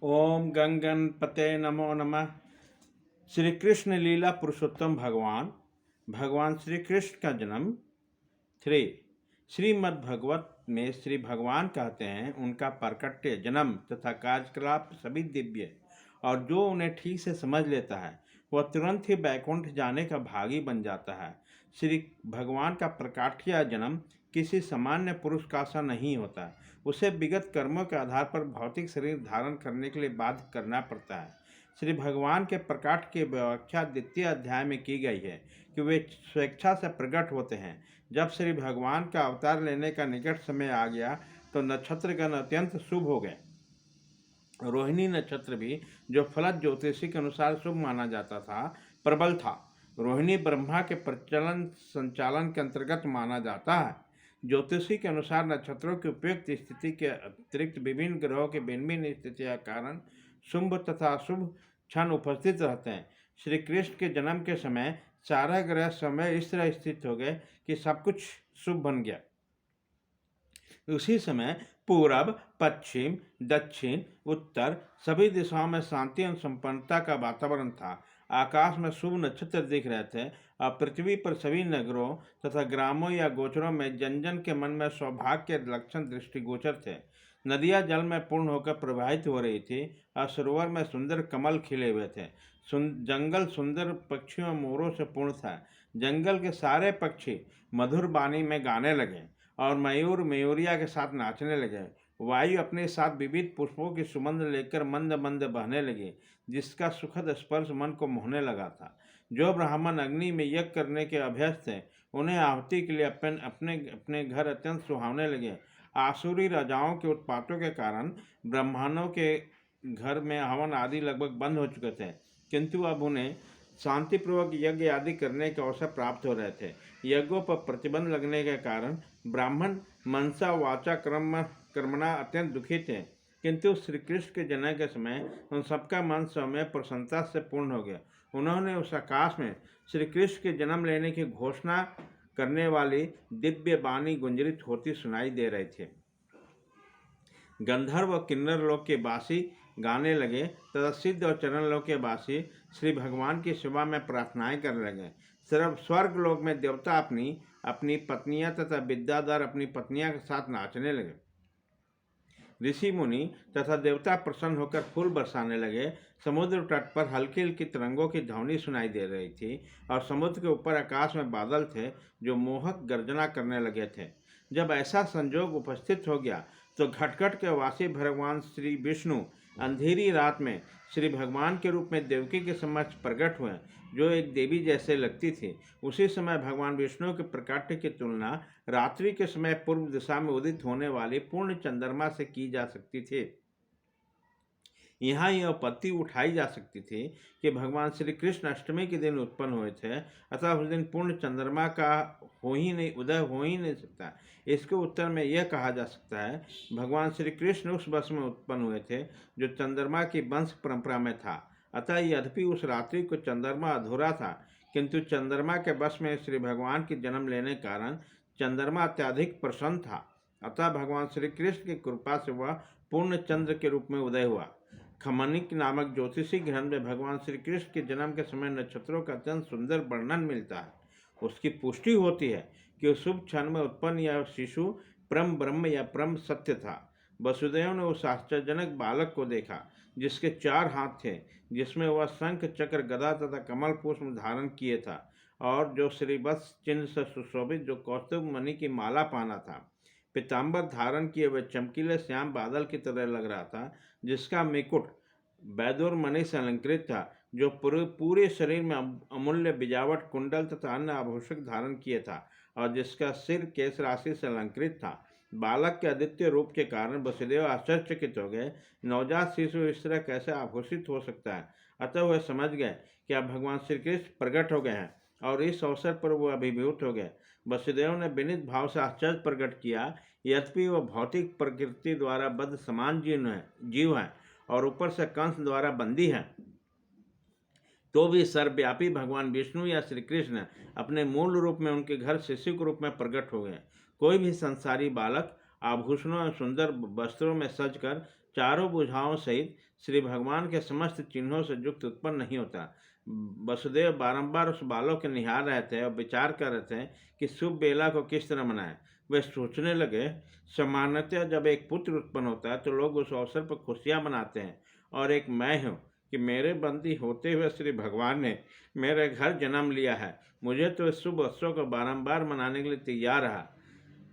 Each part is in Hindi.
ओम गंगणपते नमो नमः। श्री कृष्ण लीला पुरुषोत्तम भगवान भगवान श्री कृष्ण का जन्म 3 श्रीमद् भगवत में श्री भगवान कहते हैं उनका प्रकट्य जन्म तथा कार्यकलाप सभी दिव्य और जो उन्हें ठीक से समझ लेता है वह तुरंत ही बैकुंठ जाने का भागी बन जाता है। श्री भगवान का प्रकाट्य जन्म किसी सामान्य पुरुष का सा नहीं होता। उसे विगत कर्मों के आधार पर भौतिक शरीर धारण करने के लिए बाध्य करना पड़ता है। श्री भगवान के प्रकाट की व्याख्या द्वितीय अध्याय में की गई है कि वे स्वेच्छा से प्रकट होते हैं। जब श्री भगवान का अवतार लेने का निकट समय आ गया तो नक्षत्रगण अत्यंत शुभ हो गए। रोहिणी नक्षत्र भी, जो फलत ज्योतिषी के अनुसार शुभ माना जाता था, प्रबल था। रोहिणी ब्रह्मा के प्रचलन संचालन के अंतर्गत माना जाता है। ज्योतिषी के अनुसार नक्षत्रों की उपयुक्त स्थिति के अतिरिक्त विभिन्न ग्रहों की भिन्न भिन्न स्थितियों के कारण शुभ तथा अशुभ क्षण उपस्थित रहते हैं। श्री कृष्ण के जन्म के समय सारा ग्रह समय इस तरह स्थित हो गए कि सब कुछ शुभ बन गया। उसी समय पूरब, पश्चिम, दक्षिण, उत्तर सभी दिशाओं में शांति और संपन्नता का वातावरण था। आकाश में शुभ नक्षत्र दिख रहे थे और पृथ्वी पर सभी नगरों तथा ग्रामों या गोचरों में जन जन के मन में सौभाग्य के लक्षण दृष्टिगोचर थे। नदियां जल में पूर्ण होकर प्रवाहित हो रही थी और सरोवर में सुंदर कमल खिले हुए थे। जंगल सुंदर पक्षियों और मोरों से पूर्ण था। जंगल के सारे पक्षी मधुर वाणी में गाने लगे और मयूर मयूरिया के साथ नाचने लगे। वायु अपने साथ विविध पुष्पों की सुगंध लेकर मंद मंद बहने लगे, जिसका सुखद स्पर्श मन को मोहने लगा था। जो ब्राह्मण अग्नि में यज्ञ करने के अभ्यस्त थे, उन्हें आहुति के लिए अपने अपने घर अत्यंत सुहावने लगे। आसुरी राजाओं के उत्पातों के कारण ब्राह्मणों के घर में हवन आदि लगभग बंद हो चुके थे, किंतु अब उन्हें शांतिपूर्वक यज्ञ आदि करने के अवसर प्राप्त हो रहे थे। यज्ञों पर प्रतिबंध लगने के कारण ब्राह्मण मनसा वाचा कर्मणा अत्यंत दुखी थे, किंतु श्री कृष्ण के जन्म के समय उन सबका मन स्वयं प्रसन्नता से पूर्ण हो गया। उन्होंने उस आकाश में श्री कृष्ण के जन्म लेने की घोषणा करने वाली दिव्य वाणी गुंजरित होती सुनाई दे रहे थे। गंधर्व और किन्नर लोक के वासी गाने लगे तथा सिद्ध और चरण लोक के वासी श्री भगवान की सेवा में प्रार्थनाएं करने लगे। स्वर्ग लोक में देवता अपनी अपनी पत्नियां तथा विद्याधर अपनी पत्नियां के साथ नाचने लगे। ऋषि मुनि तथा देवता प्रसन्न होकर फूल बरसाने लगे। समुद्र तट पर हल्की हल्की तरंगों की ध्वनि सुनाई दे रही थी और समुद्र के ऊपर आकाश में बादल थे जो मोहक गर्जना करने लगे थे। जब ऐसा संजोग उपस्थित हो गया तो घटघट के वासी भगवान श्री विष्णु अंधेरी रात में श्री भगवान के रूप में देवकी के समक्ष प्रकट हुए, जो एक देवी जैसे लगती थी। उसी समय भगवान विष्णु के प्रकाट्य की तुलना रात्रि के समय पूर्व दिशा में उदित होने वाली पूर्ण चंद्रमा से की जा सकती थी। यहाँ यह आपत्ति उठाई जा सकती थी कि भगवान श्री कृष्ण अष्टमी के दिन उत्पन्न हुए थे, अतः उस दिन पूर्ण चंद्रमा का उदय हो ही नहीं सकता। इसके उत्तर में यह कहा जा सकता है, भगवान श्री कृष्ण उस वर्ष में उत्पन्न हुए थे जो चंद्रमा की वंश परंपरा में था। अतः यद्यपि उस रात्रि को चंद्रमा अधूरा था, किंतु चंद्रमा के वश में श्री भगवान के जन्म लेने के कारण चंद्रमा अत्यधिक प्रसन्न था। अतः भगवान श्री कृष्ण की कृपा से वह पूर्ण चंद्र के रूप में उदय हुआ। खमनिक नामक ज्योतिषी ग्रंथ में भगवान श्री कृष्ण के जन्म के समय नक्षत्रों का अत्यंत सुंदर वर्णन मिलता है। उसकी पुष्टि होती है कि उस शुभ क्षण में उत्पन्न यह शिशु परम ब्रह्म या परम सत्य था। वसुदेव ने उस आश्चर्यजनक बालक को देखा जिसके 4 हाथ थे, जिसमें वह शंख चक्र गदा तथा कमल पुष्प धारण किए था और जो श्रीवत्स चिन्ह से सुशोभित जो कौस्तुभ मणि की माला पहना था। पीताम्बर धारण किए हुए चमकीले श्याम बादल की तरह लग रहा था, जिसका मुकुट बैदुर मणि से अलंकृत था, जो पूरे शरीर में अमूल्य बिजावट कुंडल तथा अन्य आभूषक धारण किए था और जिसका सिर केश राशि से अलंकृत था। बालक के अद्वितीय रूप के कारण वसुदेव आश्चर्यचकित हो गए। नवजात शिशु इस तरह कैसे आभूषित हो सकता है। अतः वह समझ गए कि अब भगवान श्री कृष्ण प्रकट हो गए हैं और इस अवसर पर वह अभिभूत हो गए। वसुदेव ने विनीत भाव से आश्चर्य प्रकट किया, यद्यपि वह भौतिक प्रकृति द्वारा बद्ध समान जीव है और ऊपर से कंस द्वारा बंदी है, तो भी सर्वव्यापी भगवान विष्णु या श्री कृष्ण अपने मूल रूप में उनके घर शिशु के रूप में प्रकट हो गए। कोई भी संसारी बालक आभूषणों और सुंदर वस्त्रों में सजकर चारों बुझाओं सहित श्री भगवान के समस्त चिन्हों से युक्त उत्पन्न नहीं होता। वसुदेव बारंबार उस बालक के निहार रहे थे और विचार कर रहे थे कि शुभ बेला को किस तरह मनाएं। वे सोचने लगे, सामान्यतः जब एक पुत्र उत्पन्न होता है तो लोग उस अवसर पर खुशियां मनाते हैं, और एक मैं हूँ कि मेरे बंदी होते हुए श्री भगवान ने मेरे घर जन्म लिया है। मुझे तो इस शुभ उत्सव को बारंबार मनाने के लिए तैयार रहा।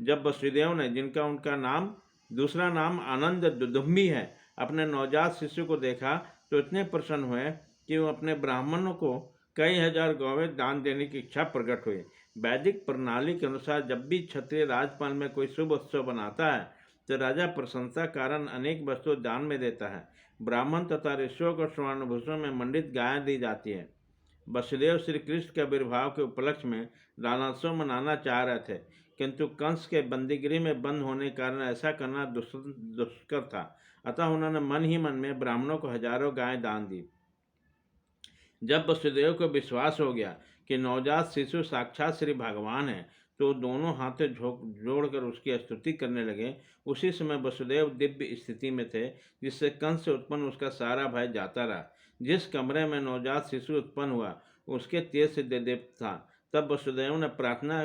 जब वसुदेव ने, जिनका उनका नाम दूसरा नाम आनंद दुदुम्बी है, अपने नवजात शिशु को देखा तो इतने प्रसन्न हुए कि वो अपने ब्राह्मणों को कई हजार गौवें दान देने की इच्छा प्रकट हुई। वैदिक प्रणाली के अनुसार जब भी क्षत्रिय राजपाल में कोई शुभ उत्सव बनाता है तो राजा प्रशंसा कारण अनेक वस्तुएं दान में देता है। ब्राह्मण तथा ऋषियों को स्वर्णभूषण में मंडित गायें दी जाती है। वसुदेव श्री कृष्ण के आविर्भाव के उपलक्ष्य में दानोत्सव मनाना चाह रहे थे, किंतु कंस के बंदीगृह में बंद होने के कारण ऐसा करना दुष्कर था। अतः उन्होंने मन ही मन में ब्राह्मणों को हजारों गायें दान दी। जब वसुदेव को विश्वास हो गया कि नवजात शिशु साक्षात श्री भगवान है तो दोनों हाथों जोड़कर उसकी स्तुति करने लगे। उसी समय वसुदेव दिव्य स्थिति में थे, जिससे कंस से उत्पन्न उसका सारा भय जाता रहा। जिस कमरे में नवजात शिशु उत्पन्न हुआ उसके तेज से दीप्त था। तब वसुदेव ने प्रार्थना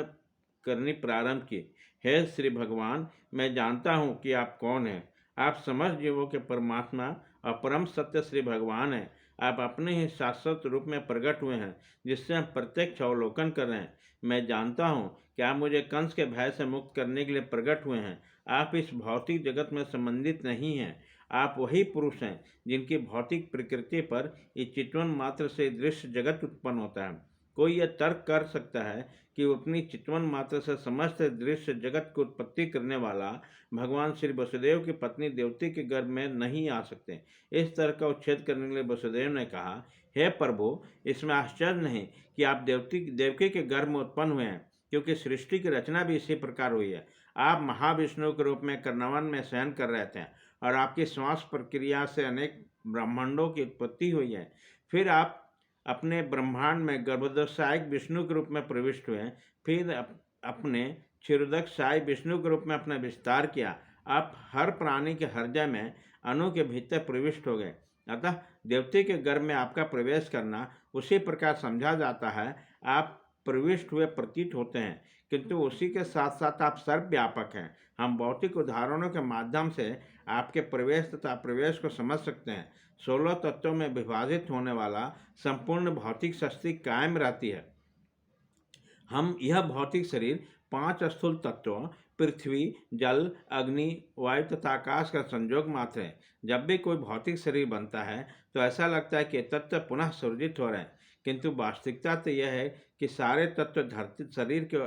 करनी प्रारंभ की, हे श्री भगवान, मैं जानता हूँ कि आप कौन हैं। आप समस्त जीवों के परमात्मा और परम सत्य श्री भगवान हैं। आप अपने ही शाश्वत रूप में प्रकट हुए हैं, जिससे हम प्रत्यक्ष अवलोकन कर रहे हैं। मैं जानता हूँ कि आप मुझे कंस के भय से मुक्त करने के लिए प्रकट हुए हैं। आप इस भौतिक जगत में संबंधित नहीं हैं। आप वही पुरुष हैं जिनकी भौतिक प्रकृति पर इस चितवन मात्र से दृश्य जगत उत्पन्न होता है। कोई यह तर्क कर सकता है कि वो अपनी चितवन मात्र से समस्त दृश्य जगत को उत्पत्ति करने वाला भगवान श्री वसुदेव की पत्नी देवती के गर्भ में नहीं आ सकते। इस तर्क का उच्छेद करने के लिए वसुदेव ने कहा, हे प्रभु, इसमें आश्चर्य नहीं कि आप देवकी के गर्भ में उत्पन्न हुए हैं, क्योंकि सृष्टि की रचना भी इसी प्रकार हुई है। आप महाविष्णु के रूप में कर्णवन में शयन कर रहे थे और आपकी श्वास प्रक्रिया से अनेक ब्रह्मांडों की उत्पत्ति हुई है। फिर आप अपने ब्रह्मांड में गर्भोदशायक विष्णु के रूप में प्रविष्ट हुए। फिर अपने क्षीरोदकशायी विष्णु के रूप में अपना विस्तार किया। आप हर प्राणी के हृदय में अणु के भीतर प्रविष्ट हो गए। अतः देवती के गर्भ में आपका प्रवेश करना उसी प्रकार समझा जाता है। आप प्रविष्ट हुए प्रतीत होते हैं, किंतु उसी के साथ साथ आप सर्वव्यापक हैं। हम भौतिक उदाहरणों के माध्यम से आपके प्रवेश तथा प्रवेश को समझ सकते हैं। 16 तत्वों में विभाजित होने वाला संपूर्ण भौतिक सृष्टि कायम रहती है। हम यह भौतिक शरीर 5 स्थूल तत्वों पृथ्वी, जल, अग्नि, वायु तथा आकाश का संयोग मात्र है। जब भी कोई भौतिक शरीर बनता है तो ऐसा लगता है कि तत्व पुनः सृजित हो रहे हैं, किंतु वास्तविकता तो यह है कि सारे तत्व धरती शरीर के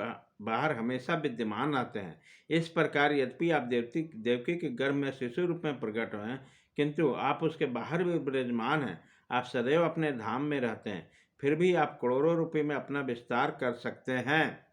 बाहर हमेशा विद्यमान रहते हैं। इस प्रकार यद्यपि आप देवकी के गर्भ में शिशु रूप में प्रकट हुए हैं, किंतु आप उसके बाहर भी विराजमान हैं। आप सदैव अपने धाम में रहते हैं, फिर भी आप करोड़ों रुपये में अपना विस्तार कर सकते हैं।